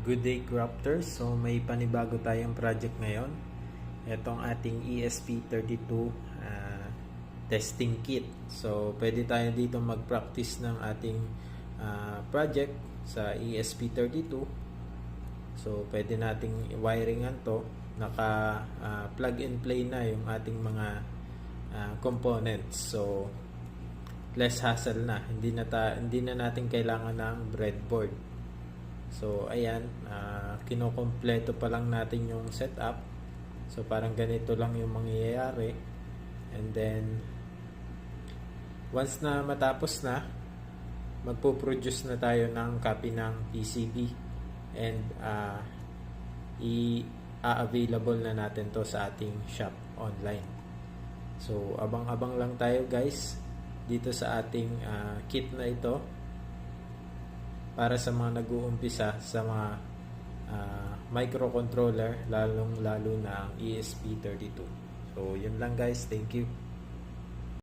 Good day, Crafters. So may panibago tayong project ngayon. Itong ating ESP32 testing kit. So pwede tayo dito mag-practice ng ating project sa ESP32. So pwede nating wiringan to. Naka plug and play na yung ating mga components. So less hassle na. Hindi na natin kailangan ng breadboard. So ayan, kinokompleto pa lang natin yung setup. So parang ganito lang yung mangyayari. And then once na matapos na, magpo-produce na tayo ng copy ng PCB and i-available na natin to sa ating shop online. So abang-abang lang tayo guys dito sa ating kit na ito para sa mga nag-uumpisa sa mga microcontroller, lalong lalo na ang ESP32. So yun lang guys, thank you.